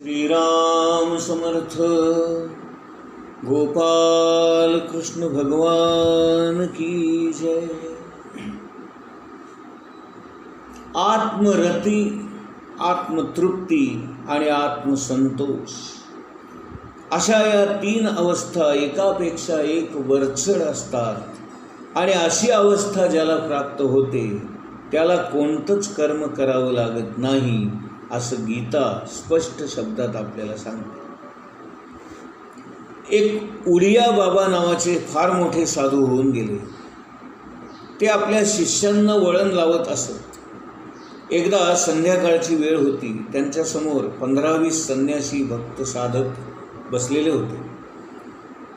श्रीराम समर्थ. गोपाल कृष्ण भगवान की जय. आत्मरती, आत्मतृप्ती आणि आत्मसंतोष अशा या तीन अवस्था एकापेक्षा एक वरचढ असतात आणि अशी अवस्था ज्याला प्राप्त होते त्याला कोणतंच कर्म करावं लागत नाही असं गीता स्पष्ट शब्दात आपल्याला सांगते. एक उडिया बाबा नावाचे फार मोठे साधू होऊन गेले. ते आपल्या शिष्यांना वळण लावत असत. एकदा संध्याकाळची वेळ होती. त्यांच्यासमोर 15-20 संन्यासी भक्त साधक बसलेले होते.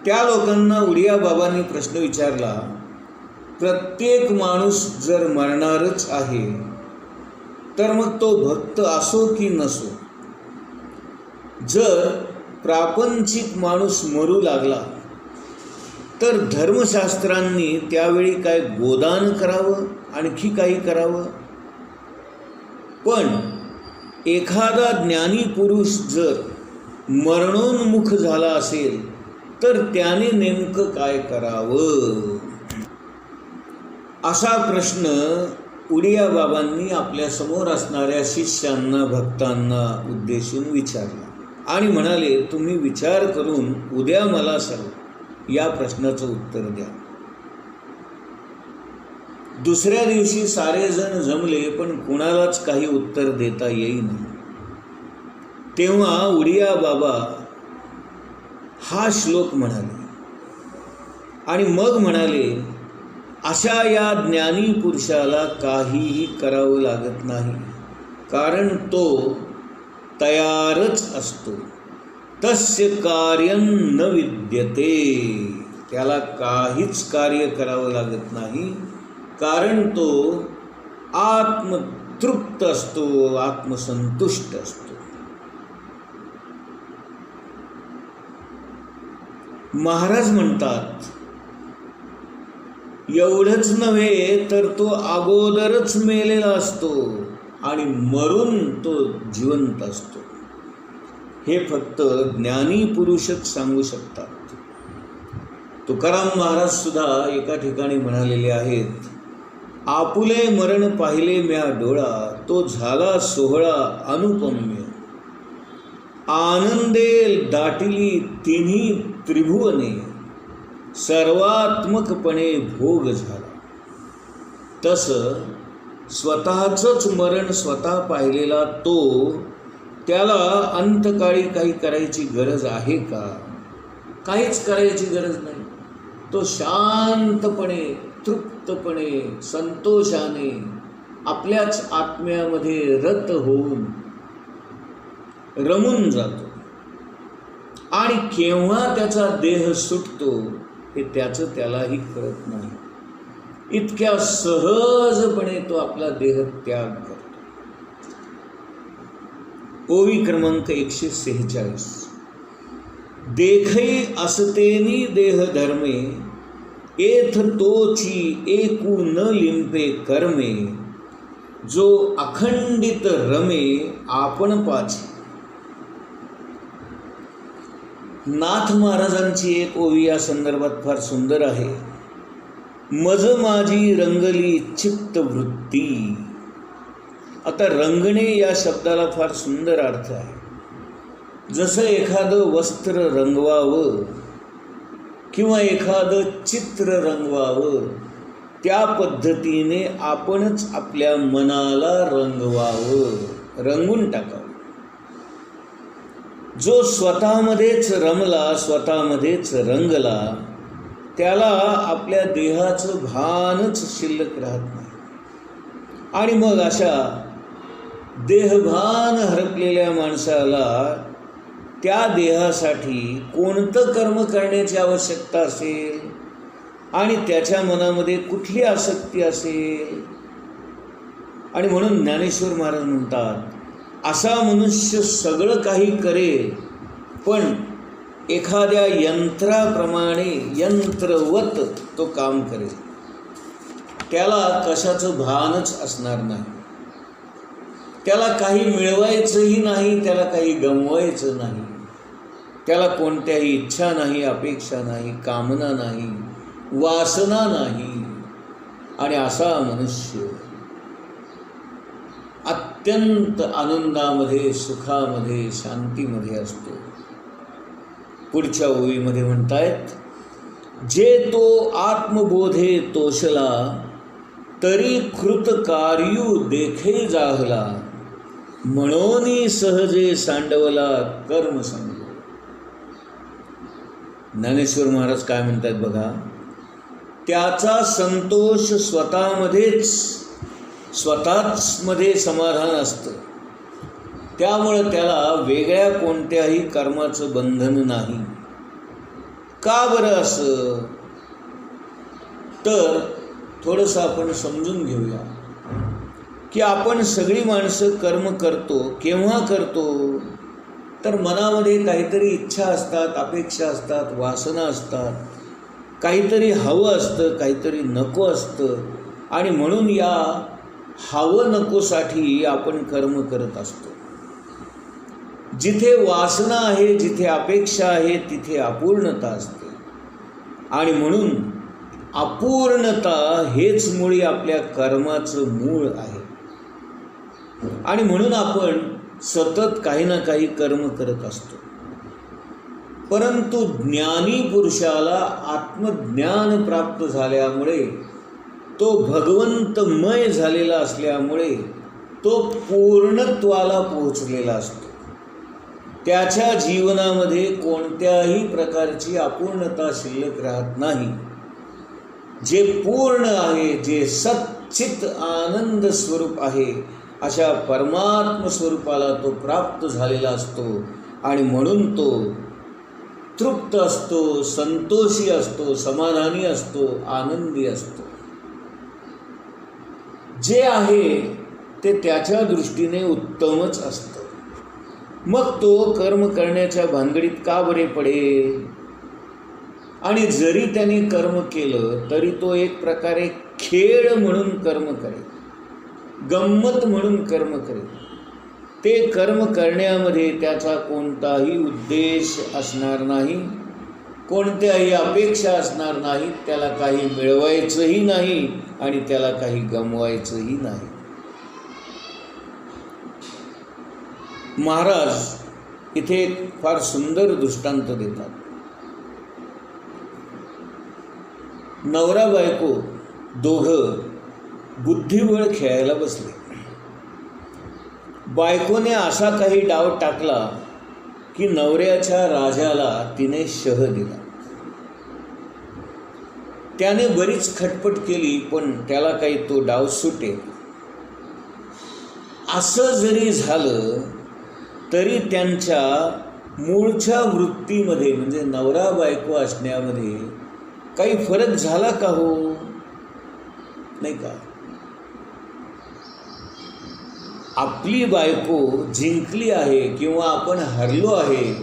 त्या लोकांना उडिया बाबांनी प्रश्न विचारला, प्रत्येक माणूस जर मरणारच आहे तर मग तो भक्त असो की नसो, जर प्रापंचिक माणूस मरू लागला तर धर्मशास्त्रांनी त्यावेळी काय गोदान करावं, आणखी काही करावं? पण एखादा ज्ञानी पुरुष जर मरणोन्मुख झाला असेल तर त्याने नेमकं काय करावं? असा प्रश्न उडिया बाबांनी आपल्या समोर असणाऱ्या शिष्यांना भक्तांना उद्देशून विचारला आणि म्हणाले, तुम्ही विचार करून उद्या मला सर्व या प्रश्नाचं उत्तर द्या. दुसऱ्या दिवशी सारे जण जमले पण कुणालाच काही उत्तर देता येईना. तेव्हा उडिया बाबा हा श्लोक म्हणाले आणि मग म्हणाले, अशा या ज्ञानी पुरुषाला काहीही करावं लागत नाही, कारण तो तयारच असतो. तस्य कार्यं न विद्यते. त्याला काहीच कार्य करावं लागत नाही, कारण तो आत्मतृप्त असतो, आत्मसंतुष्ट असतो. महाराज म्हणतात, एवढंच नव्हे तर तो अगोदरच मेलेला असतो आणि मरून तो जिवंत असतो. हे फक्त ज्ञानी पुरुषच सांगू शकतात. तुकाराम महाराज सुद्धा एका ठिकाणी म्हणालेले आहेत, आपुले मरण पाहिले म्या डोळा, तो झाला सोहळा अनुपम्य. आनंदे दाटिली तिन्ही त्रिभुवने, सर्वात्मकपणे भोग झाला. तसं स्वतःचंच मरण स्वतः पाहिलेला तो, त्याला अंतकाळी काही करायची गरज आहे का? काहीच करायची गरज नाही. तो शांतपणे, तृप्तपणे, संतोषाने आपल्याच आत्म्यामध्ये रत होऊन रमून जातो. आणि केव्हा त्याचा देह सुटतो हे त्याचं त्यालाही कळत नाही. इतक्या सहजपणे तो आपला देह त्याग करतो. ओवी क्रमांक 146. देखै असतेनी देह धर्मे, एथ तोची एकू न लिंपे कर्मे, जो अखंडित रमे आपण पाची. नाथ महाराजांची एक ओवी या संदर्भात फार सुंदर आहे. मज माझी रंगली चित्त वृत्ती. आता रंगणे या शब्दाला फार सुंदर अर्थ आहे. जसं एखादं वस्त्र रंगवावं किंवा एखादं चित्र रंगवावं, त्या पद्धतीने आपणच आपल्या मनाला रंगवावं, रंगून टाकावं. जो स्वतःमध्येच रमला, स्वतःमध्येच रंगला, त्याला आपल्या देहाचं भानच शिल्लक राहत नाही. आणि मग अशा देहभान हरपलेल्या माणसाला त्या देहासाठी कोणतं कर्म करण्याची आवश्यकता असेल आणि त्याच्या मनामध्ये कुठली आसक्ती असेल? आणि म्हणून ज्ञानेश्वर महाराज म्हणतात, असा मनुष्य सगळं काही करेल पण एखाद्या यंत्राप्रमाणे, यंत्रवत तो काम करेल. त्याला कशाचं भानच असणार नाही. त्याला काही मिळवायचंही नाही, त्याला काही गमवायचं नाही, त्याला कोणत्याही इच्छा नाही, अपेक्षा नाही, कामना नाही, वासना नाही. आणि असा मनुष्य अत्यंत आनंदामध्ये, सुखामध्ये, शांतीमध्ये असतो. पुढच्या ओळीमध्ये म्हणतायत, जे तो आत्मबोधे तोषला, तरी कृतकार्यू देखे जाहला, म्हणून सहजे सांडवला कर्मसंग. ज्ञानेश्वर महाराज काय म्हणतात बघा, त्याचा संतोष स्वतःच मध्ये समाधान असतं. त्यामुळं त्याला वेगळ्या कोणत्याही कर्माचं बंधन नाही. का बरं असं? तर थोडंसं आपण समजून घेऊया की आपण सगळी माणसं कर्म करतो. केव्हा करतो? तर मनामध्ये काहीतरी इच्छा असतात, अपेक्षा असतात, वासना असतात, काहीतरी हवं असतं, काहीतरी नको असतं. आणि म्हणून या हवं नकोसाठी आपण कर्म करत असतो. जिथे वासना आहे, जिथे अपेक्षा आहे, तिथे अपूर्णता असते. आणि म्हणून अपूर्णता हेच मुळी आपल्या कर्माचं मूळ आहे. आणि म्हणून आपण सतत काही ना काही कर्म करत असतो. परंतु ज्ञानी पुरुषाला आत्मज्ञान प्राप्त झाल्यामुळे, तो भगवंतमय झालेला असल्यामुळे तो पूर्णत्वाला पोहोचलेला असतो. त्याच्या जीवनामध्ये कोणत्याही प्रकारची अपूर्णता शिल्लक राहत नाही. जे पूर्ण आहे, जे सच्चित आनंद स्वरूप आहे, अशा परमात्म स्वरूपाला तो प्राप्त झालेला असतो. आणि म्हणून तो तृप्त असतो, संतोषी असतो, समाधानी असतो, आनंदी असतो. जे आहे ते त्याच्या दृष्टीने उत्तमच असतं. मग तो कर्म करण्याच्या भानगडीत का बरे पडेल? आणि जरी त्याने कर्म केलं तरी तो एक प्रकारे खेळ म्हणून कर्म करेल, गंमत म्हणून कर्म करेल. ते कर्म करण्यामध्ये त्याचा कोणताही उद्देश असणार नाही, कोणत्याही अपेक्षा असणार नाही, त्याला काही मिळवायचंही नाही आणि त्याला काही गमवायचंही नाही. महाराज इथे एक फार सुंदर दृष्टांत देतात. नवरा बायको दोघं बुद्धिबळ खेळायला बसले. बायकोने असा काही डाव टाकला की नवऱ्याच्या राजाला तिने शह दिला. त्याने बरीच खटपट केली, पण त्याला काही तो डाव सुटे. असं जरी झालं तरी त्यांच्या मूळच्या वृत्तीमध्ये, म्हणजे नवरा बायको असण्यामध्ये काही फरक झाला का हो? नाही का? आपली बायको जिंकली आहे किंवा आपण हरलो आहे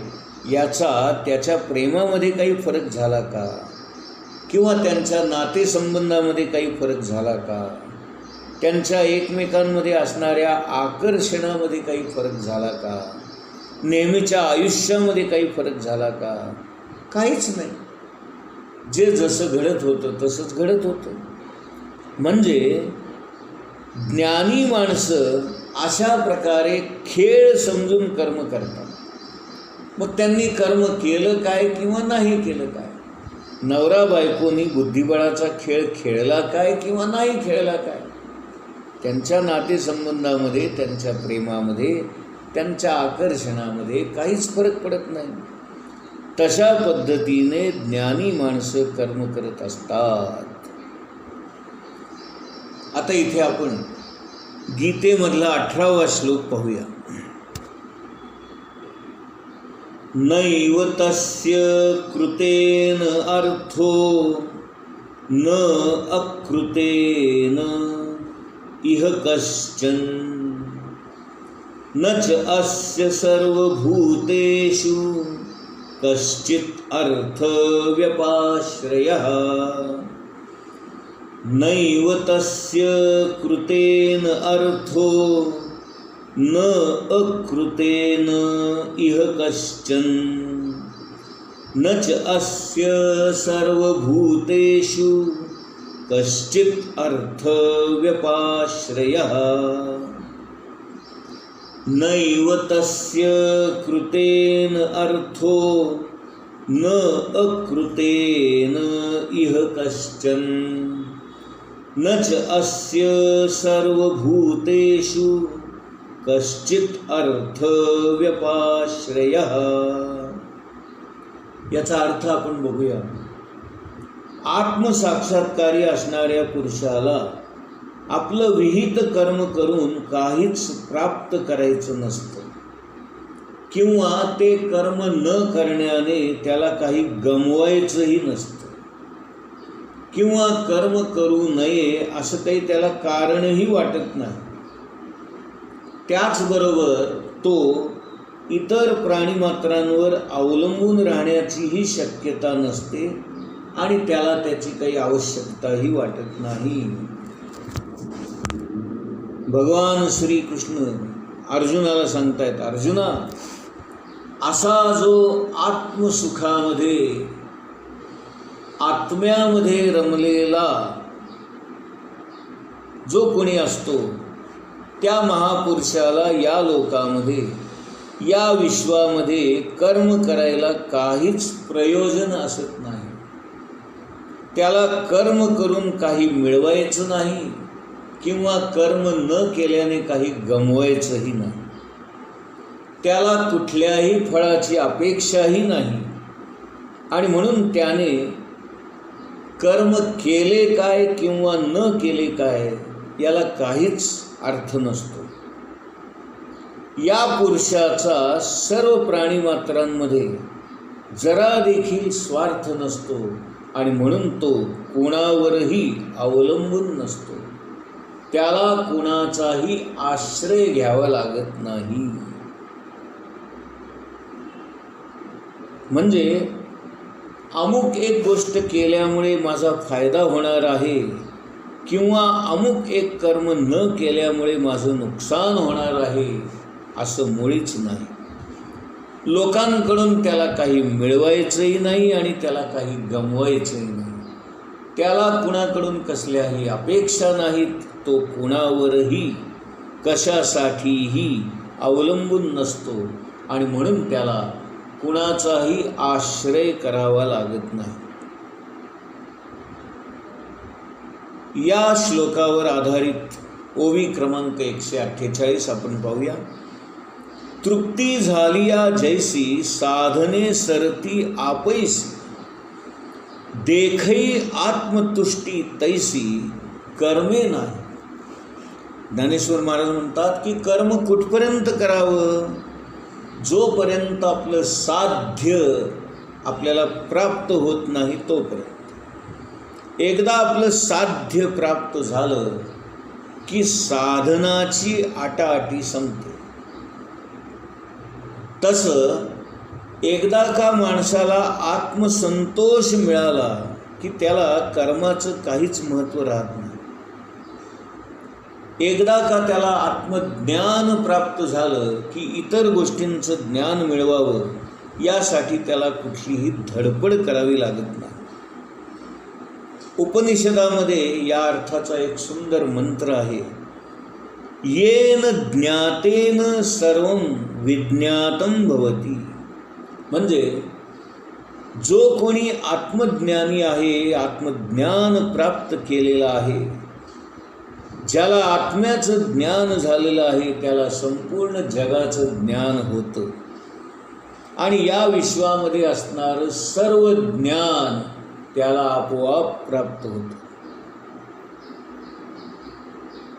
याचा त्याच्या प्रेमामध्ये काही फरक झाला का? किंवा त्यांच्या नातेसंबंधामध्ये काही फरक झाला का? त्यांच्या एकमेकांमध्ये असणाऱ्या आकर्षणामध्ये काही फरक झाला का? नेहमीच्या आयुष्यामध्ये काही फरक झाला का? काहीच नाही. जे जसं घडत होतं तसंच घडत होतं. म्हणजे ज्ञानी माणसं अशा प्रकारे खेळ समजून कर्म करतात. मग त्यांनी कर्म केलं काय किंवा नाही केलं काय? नवरा बायकोनी बुद्धिबळाचा खेळ खेळला काय किंवा नाही खेळला काय? त्यांच्या नातेसंबंधामध्ये, त्यांच्या प्रेमामध्ये, त्यांच्या आकर्षणामध्ये काहीच फरक पडत नाही. तशा पद्धतीने ज्ञानी माणसं कर्म करत असतात. आता इथे आपण गीतेमधला 18वा श्लोक पाहूया. नैव तस्य कृतेन अर्थो न अकृतेन इह कश्चन न च अस्य सर्वभूतेषु कश्चित् अर्थ व्यपाश्रयः. नैव तस्य कृतेन अर्थो न अकृतेन इह कश्चन न च अस्य सर्वभूतेषु कश्चित् अर्थव्यपाश्रयः नैव तस्य कृतेन अर्थो न अकृतेन इह कश्चन न च अस्य सर्वभूतेषु कश्चित् अर्थव्यपाश्रयः. याचा अर्थ आपण बघूया. आत्मसाक्षात्कारी असणाऱ्या पुरुषाला आपलं विहित कर्म करून काहीच प्राप्त करायचं नसतं, किंवा ते कर्म न करण्याने त्याला काही गमवायचंही नसतं, किंवा कर्म करू नये असं काही त्याला कारणही वाटत नाही. त्याचबरोबर तो इतर प्राणीमात्रांवर अवलंबून राहण्याचीही शक्यता नसते आणि त्याला त्याची काही आवश्यकताही वाटत नाही. भगवान श्रीकृष्ण अर्जुनाला सांगतायत, अर्जुना, असा जो आत्मसुखामध्ये आत्म्यामध्ये रमलेला जो कोणी असतो त्या महापुरुषाला या लोकामध्ये, या विश्वामध्ये कर्म करायला काहीच प्रयोजन असत नाही. त्याला कर्म करून काही मिळवायचं नाही, किंवा कर्म न केल्याने काही गमवायचंही नाही. त्याला कुठल्याही फळाची अपेक्षाही नाही, आणि म्हणून त्याने कर्म केले काय किंवा न केले काय याला काहीच अर्थ नसतो. या पुरुषाचा सर्व प्राणीमात्रांमध्ये जरा देखील स्वार्थ नसतो, आणि म्हणून तो कोणावरही अवलंबून नसतो. त्याला कोणाचाही आश्रय घ्यावा लागत नाही. म्हणजे अमुक एक गोष्ट केल्यामुळे माझा फायदा होणार आहे, किंवा अमुक एक कर्म न केल्यामुळे माझं नुकसान होणार आहे, असं मुळीच नाही. लोकांकडून त्याला काही मिळवायचंही नाही आणि त्याला काही गमवायचंही नाही. त्याला कुणाकडून कसल्याही अपेक्षा नाहीत. तो कुणावरही कशासाठीही अवलंबून नसतो, आणि म्हणून त्याला कुणाचाही आश्रय करावा लागत नाही. या श्लोकावर आधारित ओवी क्रमांक 148 आपण पाहूया. तृप्ती झालिया जैसी साधने सरती आपैसी, देखई आत्मतुष्टी तैसी कर्मे नाही. ज्ञानेश्वर महाराज म्हणतात की कर्म कुठपर्यंत करावं? जोपर्यंत आपलं साध्य आपल्याला प्राप्त होत नाही तोपर्यंत. एकदा आपलं साध्य प्राप्त झालं की साधनाची आटाआटी संपते. तसं एकदा का माणसाला आत्मसंतोष मिळाला की त्याला कर्माचं काहीच महत्त्व राहत नाही. एकदा का त्याला आत्मज्ञान प्राप्त झालं की इतर गोष्टींचं ज्ञान मिळवावं यासाठी त्याला कुठलीही धडपड करावी लागत नाही. उपनिषदामध्ये या अर्थाचा एक सुंदर मंत्र आहे. येन ज्ञातेन सर्वं विज्ञातं भवति. म्हणजे जो कोणी आत्मज्ञानी आहे, आत्मज्ञान प्राप्त केलेला आहे, ज्याला आत्म्याचं ज्ञान झालेलं आहे, त्याला संपूर्ण जगाचं ज्ञान होतं आणि या विश्वामध्ये असणारं सर्व ज्ञान त्याला आपोआप प्राप्त होतं.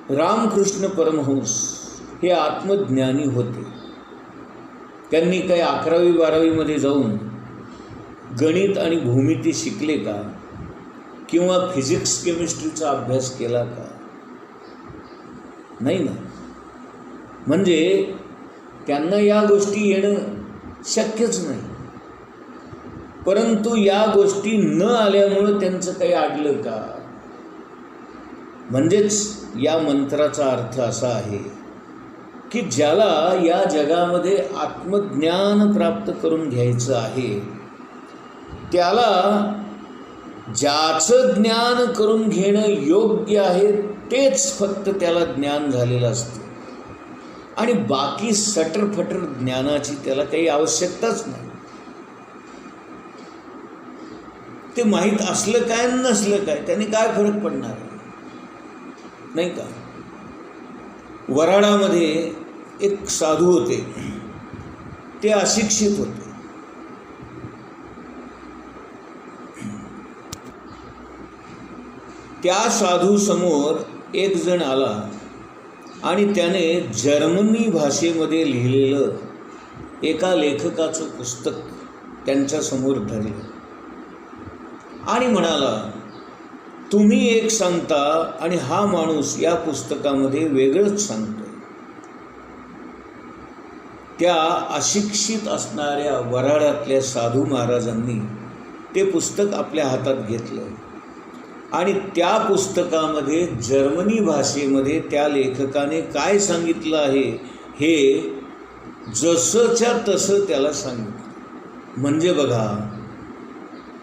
रामकृष्ण परमहंस हे आत्मज्ञानी होते. त्यांनी काही 11वी-12वीमध्ये जाऊन गणित आणि भूमिती शिकले का, किंवा फिजिक्स केमिस्ट्रीचा अभ्यास केला का? नाही ना. म्हणजे त्यांना या गोष्टी येणं शक्यच नाही. परंतु या गोष्टी न आल्यामुळं त्यांचं काही अडलं का? म्हणजेच या मंत्राचा अर्थ असा आहे की ज्याला या जगामध्ये आत्मज्ञान प्राप्त करून घ्यायचं आहे, त्याला ज्याचं ज्ञान करून घेणं योग्य आहे तेच फक्त त्याला ज्ञान झालेलं असतं आणि बाकी सटरफटर ज्ञानाची त्याला काही आवश्यकताच नाही. ते माहीत असलं काय नसलं काय त्याने काय फरक पडणार नाही का. वराडामध्ये एक साधू होते, ते अशिक्षित होते. त्या साधू समोर एक जण आला आणि त्याने जर्मनी भाषेमध्ये लिहिलेलं एका लेखकाचं पुस्तक त्यांच्यासमोर धरलं आणि म्हणाला, तुम्ही एक सांगता आणि हा माणूस या पुस्तकामध्ये वेगळंच सांगतोय. त्या अशिक्षित असणाऱ्या वराडातल्या साधू महाराजांनी ते पुस्तक आपल्या हातात घेतलं आणि त्या पुस्तकामध्ये जर्मनी भाषेमध्ये त्या लेखकाने काय सांगितलं आहे हे जसंच्या तसं त्याला सांगितलं. म्हणजे बघा,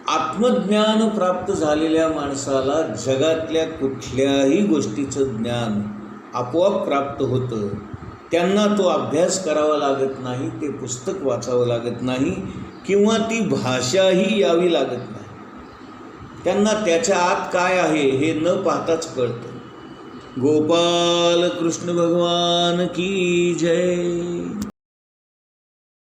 आत्मज्ञान प्राप्त झालेल्या माणसाला जगातल्या कुठल्याही गोष्टीचं ज्ञान आपोआप प्राप्त होतं. त्यांना तो अभ्यास करावा लागत नाही, ते पुस्तक वाचावं लागत नाही किंवा ती भाषाही यावी लागत नाही. त्यांना त्याच्या आत काय आहे हे न पाहताच कळतं. गोपाल कृष्ण भगवान की जय.